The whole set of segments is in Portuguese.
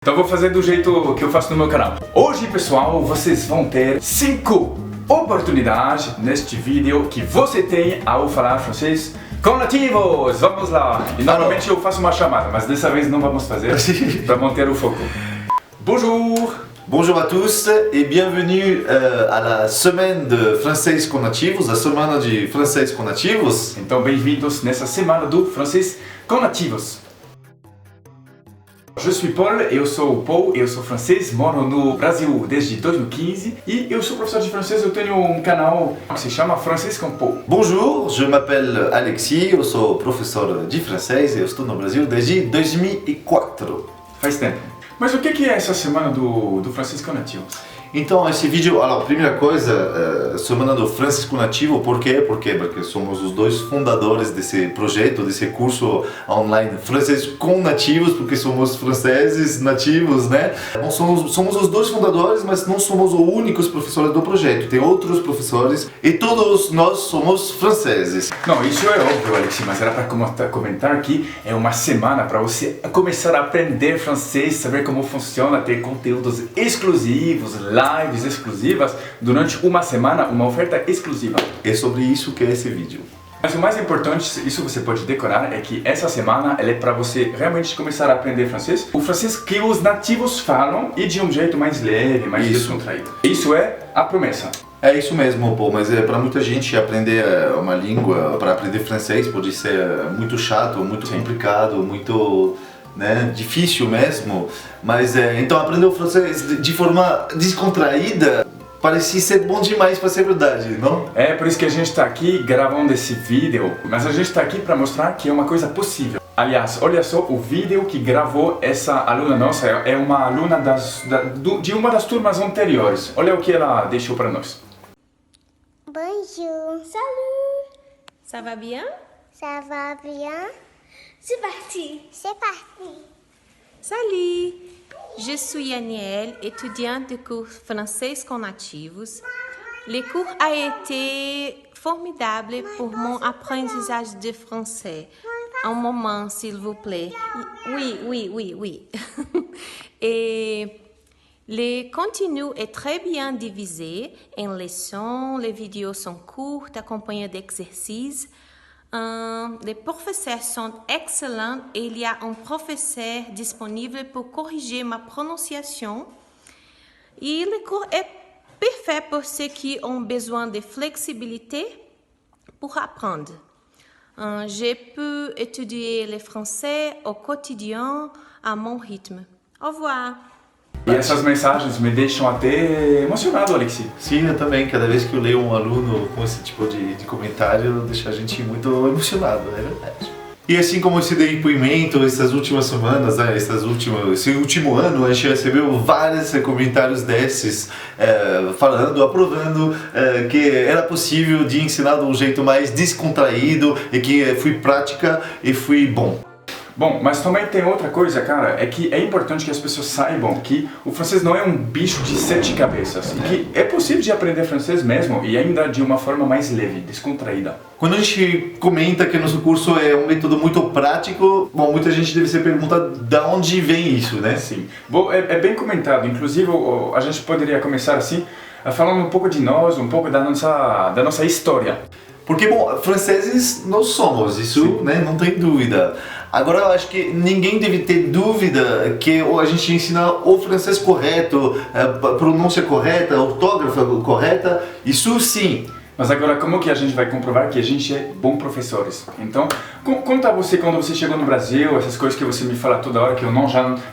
Então vou fazer do jeito que eu faço no meu canal. Hoje, pessoal, vocês vão ter 5 oportunidades neste vídeo que você tem ao falar francês com nativos. Vamos lá! E normalmente eu faço uma chamada, mas dessa vez não vamos fazer para manter o foco. Bonjour! Bonjour à tous et bienvenue à la semaine de francês com nativos, a semana de francês com nativos. Então bem-vindos nessa semana do francês com nativos. Je suis Paul, eu sou o Paul, eu sou francês, moro no Brasil desde 2015 e eu sou professor de francês, eu tenho um canal que se chama Francês com Paul. Bonjour, je m'appelle Alexis, eu sou professor de francês e eu estou no Brasil desde 2004. Faz tempo. Mas o que é essa semana do francês com nativos? Então, esse vídeo, primeira coisa, semana do francês com nativo, por quê? Porque somos os dois fundadores desse projeto, desse curso online francês com nativos, porque somos franceses nativos, né? Nós somos os dois fundadores, mas não somos os únicos professores do projeto, tem outros professores e todos nós somos franceses. Não, isso é óbvio, Alexis, mas era para comentar que é uma semana para você começar a aprender francês, saber como funciona, ter conteúdos exclusivos, lives exclusivas durante uma semana, uma oferta exclusiva. É sobre isso que é esse vídeo. Mas o mais importante, isso você pode decorar, é que essa semana ela é para você realmente começar a aprender francês, o francês que os nativos falam e de um jeito mais leve, mais descontraído. Isso é a promessa. É isso mesmo, Paul, mas para muita gente aprender uma língua, para aprender francês pode ser muito chato, muito complicado, muito difícil mesmo, mas então aprender o francês de forma descontraída parecia ser bom demais para ser verdade, não? É por isso que a gente está aqui gravando esse vídeo, mas a gente está aqui para mostrar que é uma coisa possível. Aliás, olha só o vídeo que gravou essa aluna nossa, é uma aluna de uma das turmas anteriores. Olha o que ela deixou para nós. Bonjour. Salut. Ça va bien? Ça va bien? C'est parti. C'est parti. Salut. Je suis Aniel, étudiante de cours français com nativos. Le cours a été formidable pour mon apprentissage de français. Un moment, s'il vous plaît. Oui. Et le contenu est très bien divisé en leçons. Les vidéos sont courtes, accompagnées d'exercices. Les professeurs sont excellents et il y a un professeur disponible pour corriger ma prononciation. Et le cours est parfait pour ceux qui ont besoin de flexibilité pour apprendre. Je peux étudier le français au quotidien à mon rythme. Au revoir. E essas mensagens me deixam até emocionado, Alexis. Sim, eu também. Cada vez que eu leio um aluno com esse tipo de comentário, deixa a gente muito emocionado, é verdade. E assim como esse depoimento, essas últimas semanas, esse último ano, a gente recebeu vários comentários desses, aprovando que era possível de ensinar de um jeito mais descontraído e que fui prática e fui bom. Bom, mas também tem outra coisa, cara, é que é importante que as pessoas saibam que o francês não é um bicho de 7 cabeças, e que é possível de aprender francês mesmo e ainda de uma forma mais leve, descontraída. Quando a gente comenta que nosso curso é um método muito prático, muita gente deve se perguntar de onde vem isso, né? Sim. Bom, é bem comentado, inclusive a gente poderia começar assim, falando um pouco de nós, um pouco da nossa história. Porque, franceses nós somos, isso não tem dúvida. Agora, eu acho que ninguém deve ter dúvida que a gente ensina o francês correto, a pronúncia correta, a ortografia correta, isso sim. Mas agora, como que a gente vai comprovar que a gente é bons professores? Então, conta você quando você chegou no Brasil, essas coisas que você me fala toda hora, que eu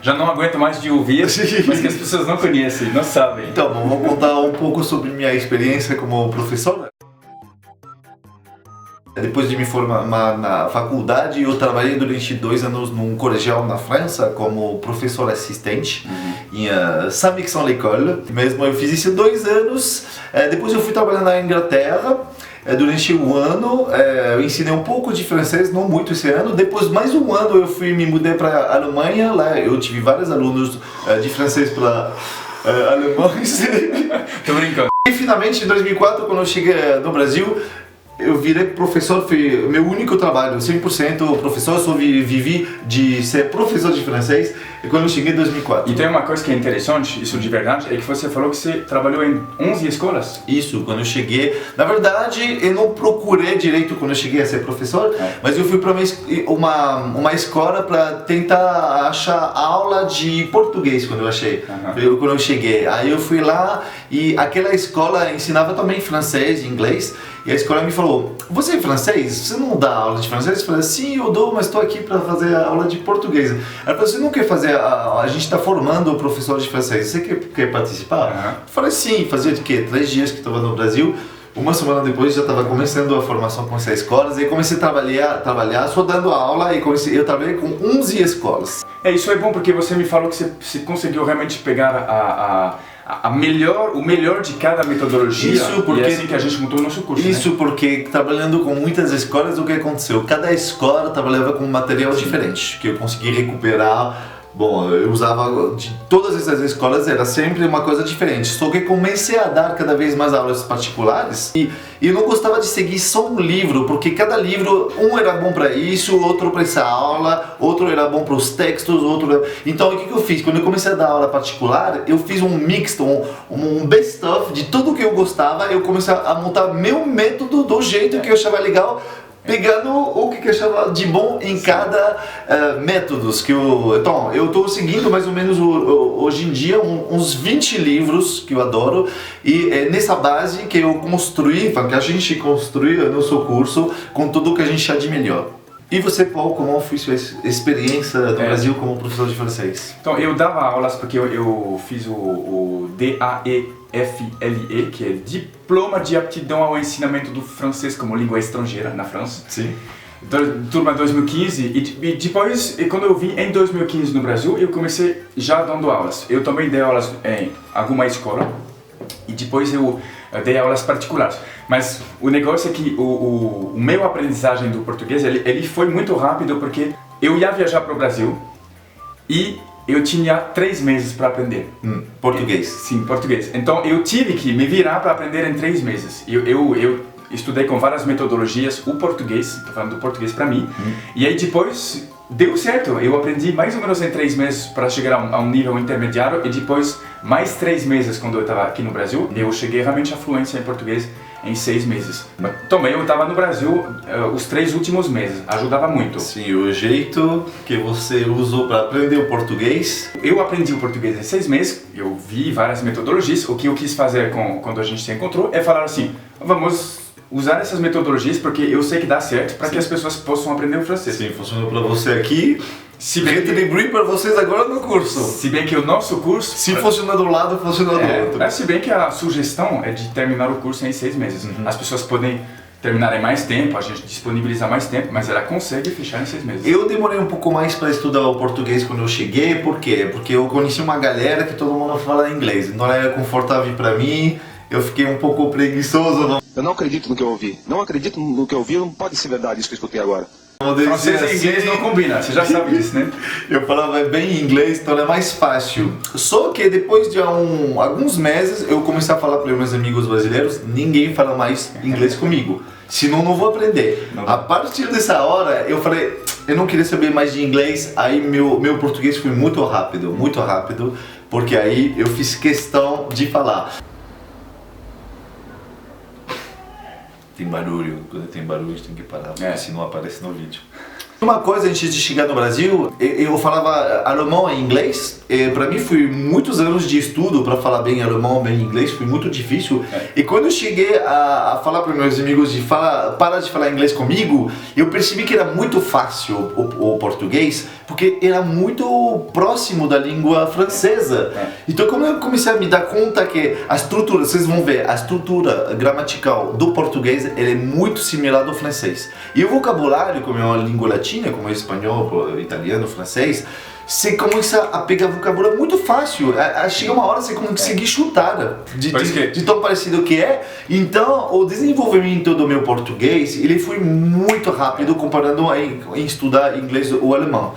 já não aguento mais de ouvir, mas que as pessoas não conhecem, não sabem. Então, vou contar um pouco sobre minha experiência como professor. Depois de me formar na faculdade, eu trabalhei durante 2 anos num colegial na França como professor assistente em Saint-Mexan-l'École. Mesmo eu fiz isso 2 anos. Depois eu fui trabalhar na Inglaterra. Durante um ano eu ensinei um pouco de francês, não muito esse ano. Depois mais um ano eu me mudei para a Alemanha. Lá eu tive vários alunos de francês para alemães. Tô brincando. E finalmente em 2004, quando eu cheguei no Brasil, eu virei professor, foi meu único trabalho, 100% professor, só vivi de ser professor de francês quando eu cheguei em 2004. E tem uma coisa que é interessante, isso de verdade, é que você falou que você trabalhou em 11 escolas. Isso, quando eu cheguei, na verdade eu não procurei direito quando eu cheguei a ser professor, mas eu fui para uma escola para tentar achar aula de português quando eu achei, quando eu cheguei. Aí eu fui lá e aquela escola ensinava também francês e inglês. E a escola me falou, você é francês? Você não dá aula de francês? Eu falei, sim, eu dou, mas estou aqui para fazer a aula de português. Ela falou, você não quer fazer, a gente está formando o professor de francês, você quer participar? Eu falei, sim, fazia de quê? 3 dias que estava no Brasil, uma semana depois já estava começando a formação com essas escolas, e aí comecei a trabalhar só dando aula, e eu trabalhei com 11 escolas. Isso é bom porque você me falou que você conseguiu realmente pegar o melhor de cada metodologia. Isso porque, e é assim que a gente montou o nosso curso. Isso, né? Porque trabalhando com muitas escolas, o que aconteceu? Cada escola trabalhava com um material diferente, que eu consegui recuperar. Bom, eu usava de todas essas escolas, era sempre uma coisa diferente. Só que comecei a dar cada vez mais aulas particulares e eu não gostava de seguir só um livro, porque cada livro, um era bom para isso, outro para essa aula, outro era bom para os textos, outro... Então, o que eu fiz? Quando eu comecei a dar aula particular, eu fiz um mix, um best-of de tudo que eu gostava. Eu comecei a montar meu método do jeito que eu achava legal, pegando o que eu achava de bom em cada métodos que eu... Então, eu estou seguindo mais ou menos hoje em dia uns 20 livros que eu adoro, e é nessa base que eu construí, que a gente construiu nosso curso com tudo que a gente acha de melhor. E você, Paul, como foi sua experiência no Brasil como professor de francês? Então, eu dava aulas porque eu fiz o DAEFLE, que é Diploma de Aptidão ao Ensinamento do Francês como Língua Estrangeira na França. Sim. Turma 2015, e depois, quando eu vim em 2015 no Brasil, eu comecei já dando aulas. Eu também dei aulas em alguma escola, e depois eu dei aulas particulares. Mas o negócio é que o meu aprendizagem do português, ele foi muito rápido, porque eu ia viajar para o Brasil e eu tinha 3 meses para aprender. Português? Sim, português. Então eu tive que me virar para aprender em 3 meses. Eu estudei com várias metodologias o português, estou falando do português para mim, e aí depois deu certo. Eu aprendi mais ou menos em 3 meses para chegar a um nível intermediário, e depois mais 3 meses quando eu estava aqui no Brasil, eu cheguei realmente à fluência em português em 6 meses. Mas também eu estava no Brasil os 3 últimos meses, ajudava muito. Sim, o jeito que você usou para aprender o português... Eu aprendi o português em 6 meses, eu vi várias metodologias. O que eu quis fazer quando a gente se encontrou é falar assim, vamos usar essas metodologias porque eu sei que dá certo para que as pessoas possam aprender o francês. Sim, funcionou para você aqui, retribuir para vocês agora no curso. Se bem que o nosso curso... Se funcionar do lado, funciona do outro. Se bem que a sugestão é de terminar o curso em 6 meses. As pessoas podem terminar em mais tempo, a gente disponibiliza mais tempo, mas ela consegue fechar em 6 meses. Eu demorei um pouco mais para estudar o português quando eu cheguei. Por quê? Porque eu conheci uma galera que todo mundo fala inglês. Não era confortável para mim, eu fiquei um pouco preguiçoso. Eu não acredito no que eu ouvi. Não acredito no que eu ouvi, não pode ser verdade isso que eu escutei agora. Francês e inglês não combina, você já sabe disso, né? Eu falava bem inglês, então é mais fácil. Só que depois de alguns meses eu comecei a falar para meus amigos brasileiros, ninguém fala mais inglês comigo, senão não vou aprender. A partir dessa hora eu falei, eu não queria saber mais de inglês, aí meu português foi muito rápido, porque aí eu fiz questão de falar. Tem barulho, quando tem barulho a gente tem que parar, porque senão aparece no vídeo. Uma coisa, antes de chegar no Brasil, eu falava alemão e inglês. Para mim foi muitos anos de estudo para falar bem alemão, bem inglês, foi muito difícil. E quando eu cheguei a falar para meus amigos de para de falar inglês comigo, eu percebi que era muito fácil o português, porque era muito próximo da língua francesa. Então quando eu comecei a me dar conta que a estrutura, vocês vão ver, a estrutura gramatical do português é muito similar ao francês. E o vocabulário, como é uma língua latina, como é espanhol, italiano, francês, você começa a pegar vocabulário muito fácil. Chega uma hora você consegue chutar de tão parecido que é. Então o desenvolvimento do meu português ele foi muito rápido comparando em estudar inglês ou alemão.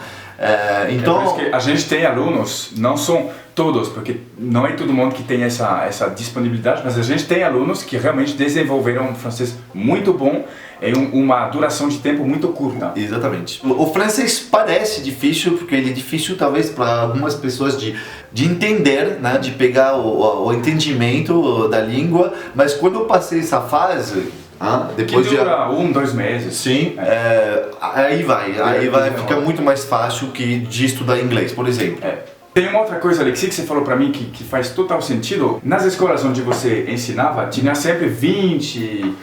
Então, por isso que a gente tem alunos, não são todos, porque não é todo mundo que tem essa disponibilidade, mas a gente tem alunos que realmente desenvolveram um francês muito bom em uma duração de tempo muito curta. Exatamente. O francês parece difícil, porque ele é difícil talvez para algumas pessoas de entender, né, de pegar o entendimento da língua, mas quando eu passei essa fase, depois que dura 2 meses. Sim, aí vai ficar muito mais fácil que de estudar inglês, por exemplo. Tem uma outra coisa, Alexis, que você falou para mim que faz total sentido. Nas escolas onde você ensinava, tinha sempre 20,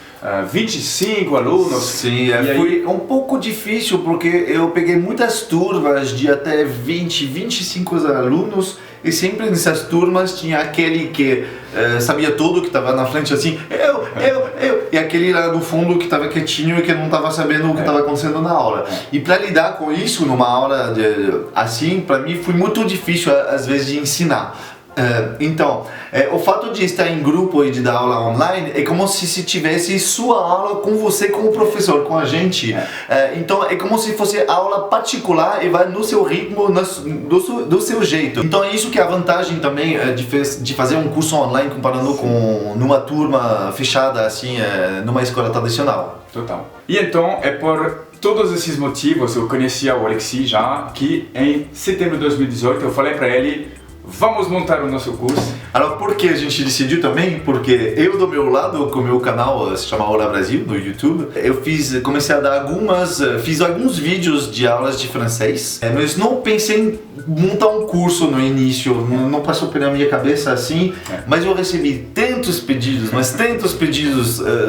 25 alunos. Sim, foi um pouco difícil porque eu peguei muitas turmas de até 20, 25 alunos e sempre nessas turmas tinha aquele que sabia tudo, que estava na frente assim, eu, e aquele lá do fundo que estava quietinho e que não estava sabendo o que estava acontecendo na aula. E para lidar com isso numa aula assim, para mim foi muito difícil às vezes de ensinar. Então, o fato de estar em grupo e de dar aula online é como se tivesse sua aula com você, com o professor, com a gente. Então, é como se fosse aula particular e vai no seu ritmo, do seu jeito. Então, é isso que é a vantagem também de fazer um curso online comparando com numa turma fechada, assim, numa escola tradicional. Total. E então, é por todos esses motivos, eu conhecia o Alexis já, que em setembro de 2018 eu falei para ele: vamos montar o nosso curso. Por que a gente decidiu também? Porque eu do meu lado, com o meu canal, se chama Olá Brasil, no YouTube, comecei a dar fiz alguns vídeos de aulas de francês, mas não pensei em montar um curso no início, não passou pela minha cabeça assim, mas eu recebi tantos pedidos,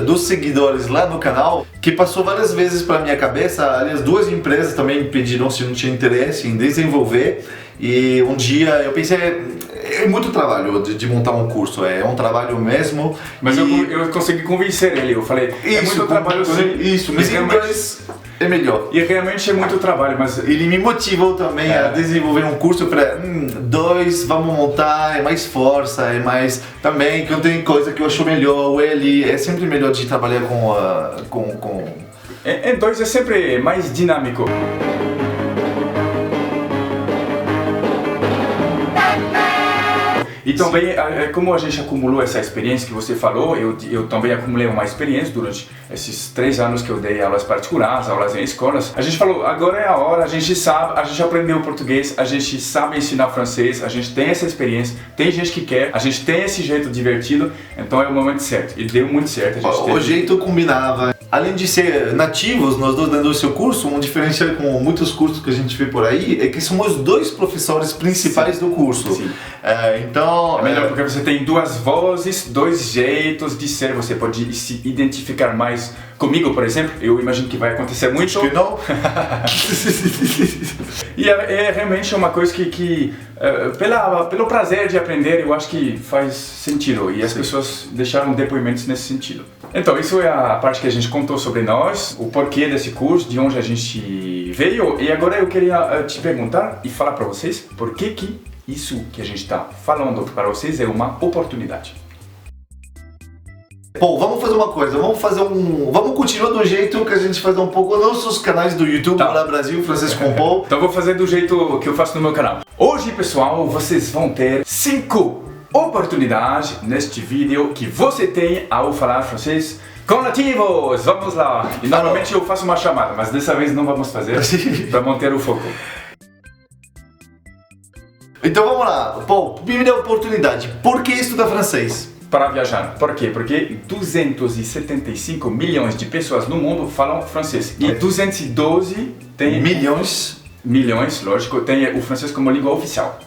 dos seguidores lá no canal, que passou várias vezes pela minha cabeça. Aliás, 2 empresas também me pediram se não tinha interesse em desenvolver. E um dia eu pensei, é muito trabalho de montar um curso, é um trabalho mesmo. Mas eu consegui convencer ele, eu falei, é muito trabalho sim. Isso, mas inglês é melhor. E realmente é muito trabalho, mas ele me motivou também a desenvolver um curso. Eu falei, 2, vamos montar, é mais força, é mais também, que eu tenho coisa que eu acho melhor, ele é sempre melhor de trabalhar com... Em 2 é sempre mais dinâmico. E também, como a gente acumulou essa experiência que você falou, eu também acumulei uma experiência durante esses 3 anos que eu dei aulas particulares, aulas em escolas. A gente falou, agora é a hora, a gente aprendeu português, a gente sabe ensinar francês, a gente tem essa experiência, tem gente que quer, a gente tem esse jeito divertido, então é o momento certo. E deu muito certo. O jeito combinava. Além de ser nativos, nós dois dando o seu curso, um diferencial com muitos cursos que a gente vê por aí é que somos 2 professores principais do curso. Sim. Então... É melhor porque você tem 2 vozes, 2 jeitos de ser, você pode se identificar mais comigo, por exemplo. Eu imagino que vai acontecer muito. Acho que não. E é realmente uma coisa que pelo prazer de aprender, eu acho que faz sentido. E as pessoas deixaram depoimentos nesse sentido. Então, isso é a parte que a gente contou sobre nós, o porquê desse curso, de onde a gente veio. E agora eu queria te perguntar e falar para vocês por que isso que a gente está falando para vocês é uma oportunidade. Bom, vamos fazer uma coisa, vamos continuar do jeito que a gente faz um pouco nos nossos canais do YouTube, Olá Brasil, Francês com Paul. Então vou fazer do jeito que eu faço no meu canal. Hoje, pessoal, vocês vão ter 5 oportunidades neste vídeo que você tem ao falar francês com nativos. Vamos lá! E normalmente eu faço uma chamada, mas dessa vez não vamos fazer para manter o foco. Então vamos lá, Paul, primeira oportunidade, por que estudar francês? Para viajar. Por quê? Porque 275 milhões de pessoas no mundo falam francês. E 212 tem... Milhões, lógico, tem o francês como língua oficial.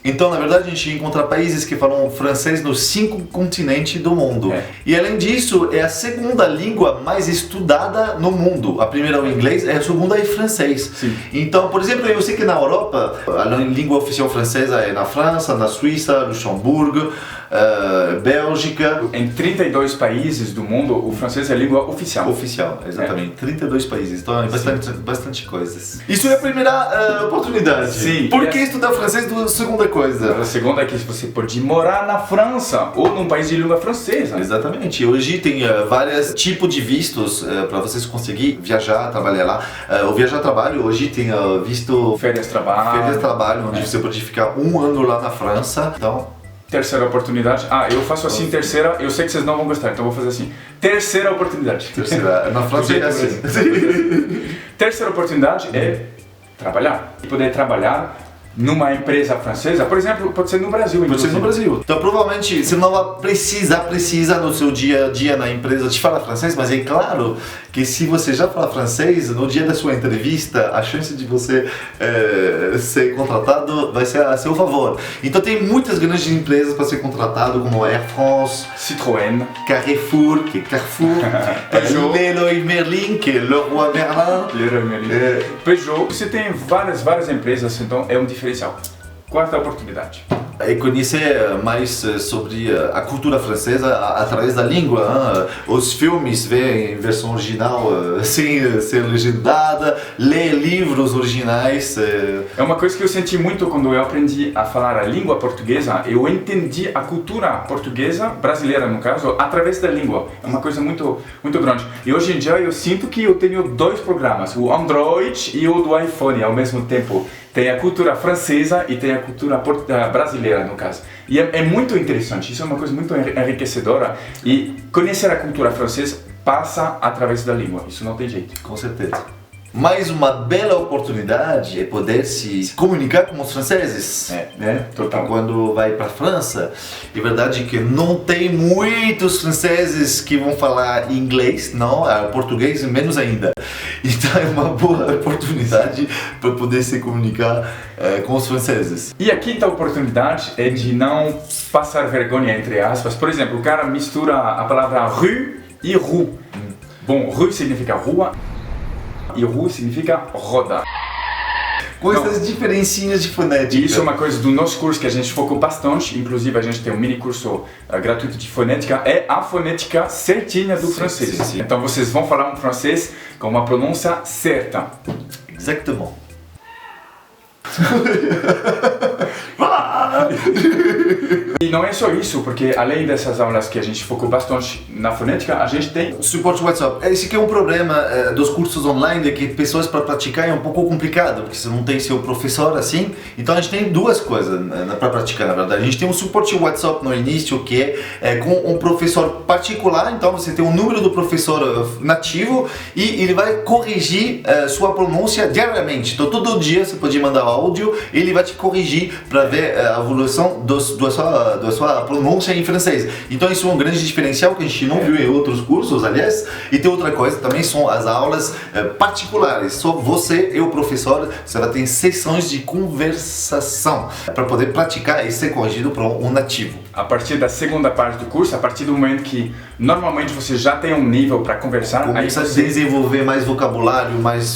Então, na verdade, a gente encontra países que falam francês nos 5 continentes do mundo. E além disso, é a segunda língua mais estudada no mundo. A primeira é o inglês, a segunda é o francês. Sim. Então, por exemplo, eu sei que na Europa, a língua oficial francesa é na França, na Suíça, Luxemburgo, Bélgica. Em 32 países do mundo, o francês é a língua oficial. Oficial, exatamente. 32 países, então é bastante coisas. Isso é a primeira oportunidade. Sim. Por que estudar francês? Segunda coisa. A segunda é que você pode morar na França ou num país de língua francesa. Exatamente. Hoje tem vários tipos de vistos para vocês conseguir viajar, trabalhar lá. O viajar trabalho hoje tem visto Férias trabalho. onde você pode ficar 1 ano lá na França. Então, terceira oportunidade. Eu faço assim, terceira. Eu sei que vocês não vão gostar, então eu vou fazer assim. Terceira oportunidade. terceira, na França é assim. Terceira oportunidade é trabalhar. E poder trabalhar numa empresa francesa, por exemplo, pode ser no Brasil. Pode ser no Brasil. Então provavelmente você não vai precisar no seu dia a dia na empresa de falar francês, mas é claro que se você já fala francês, no dia da sua entrevista, a chance de você ser contratado vai ser a seu favor. Então tem muitas grandes empresas para ser contratado, como Air France, Citroën, Carrefour, que é Carrefour, Leroy Merlin, que é Leroy Merlin, Peugeot. Você tem várias empresas, então é um diferencial. Quarta oportunidade. E conhecer mais sobre a cultura francesa através da língua. Os filmes, ver em versão original sem ser legendada, ler livros originais. É uma coisa que eu senti muito quando eu aprendi a falar a língua portuguesa. Eu entendi a cultura portuguesa, brasileira no caso, através da língua. É uma coisa muito grande. E hoje em dia eu sinto que eu tenho 2 programas, o Android e o do iPhone ao mesmo tempo. Tem a cultura francesa e tem a cultura brasileira, no caso. E é muito interessante, isso é uma coisa muito enriquecedora. E conhecer a cultura francesa passa através da língua, isso não tem jeito. Com certeza. Mais uma bela oportunidade é poder se comunicar com os franceses. Total. Quando vai para a França, é verdade que não tem muitos franceses que vão falar inglês, não, português menos ainda. Então é uma boa oportunidade para poder se comunicar com os franceses. E a quinta oportunidade é de não passar vergonha, entre aspas. Por exemplo, o cara mistura a palavra rue e rue. Bom, rue significa rua e rue significa roda. Com essas diferencinhas de fonética. E isso é uma coisa do nosso curso que a gente focou bastante, inclusive a gente tem um mini curso gratuito de fonética, é a fonética certinha do francês. Sim. Então vocês vão falar um francês com uma pronúncia certa. Exatamente. E não é só isso, porque além dessas aulas que a gente focou bastante na fonética, a gente tem suporte WhatsApp. Esse que é um problema dos cursos online, que pessoas para praticar é um pouco complicado, porque você não tem seu professor assim. Então a gente tem 2 coisas para praticar, na verdade. A gente tem um suporte WhatsApp no início, que é com um professor particular. Então você tem um número do professor nativo e ele vai corrigir sua pronúncia diariamente. Então todo dia você pode mandar áudio e ele vai te corrigir para ver a evolução da sua pronúncia em francês. Então isso é um grande diferencial que a gente não viu em outros cursos, aliás. E tem outra coisa também, são as aulas particulares. Só você e o professor, você vai ter sessões de conversação para poder praticar e ser corrigido por um nativo. a partir da segunda parte do curso, a partir do momento que normalmente você já tem um nível para conversar, começa aí a desenvolver mais vocabulário,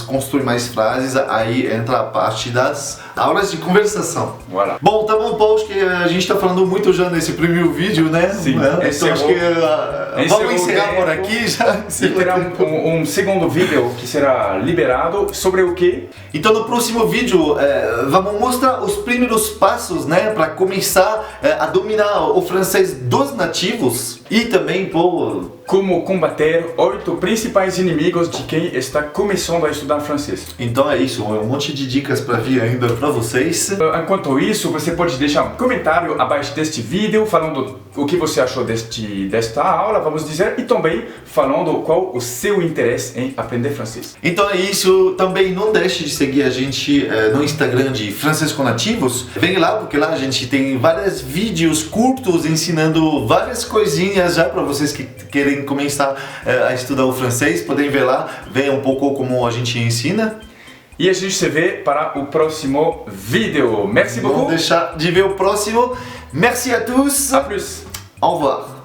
construir mais frases, aí entra a parte das aulas de conversação. Voilà. Bom, tá bom, Paulo, acho que a gente está falando muito já nesse primeiro vídeo, né? Sim, então acho que vamos encerrar por aqui já. E terá um segundo vídeo que será liberado sobre o que? Então no próximo vídeo vamos mostrar os primeiros passos, né, para começar a dominar o francês dos nativos e também como combater 8 principais inimigos de quem está começando a estudar francês. Então é isso, um monte de dicas para vir ainda para vocês. Enquanto isso, você pode deixar um comentário abaixo deste vídeo falando o que você achou desta aula, vamos dizer, e também falando qual o seu interesse em aprender francês. Então é isso, também não deixe de seguir a gente no Instagram de Francês com Nativos. Vem lá, porque lá a gente tem vários vídeos curtos ensinando várias coisinhas já para vocês que querem começar a estudar o francês, podem ver lá, ver um pouco como a gente ensina. E a gente se vê para o próximo vídeo. Merci beaucoup. Não deixar de ver o próximo. Merci à tous. A plus. Au revoir.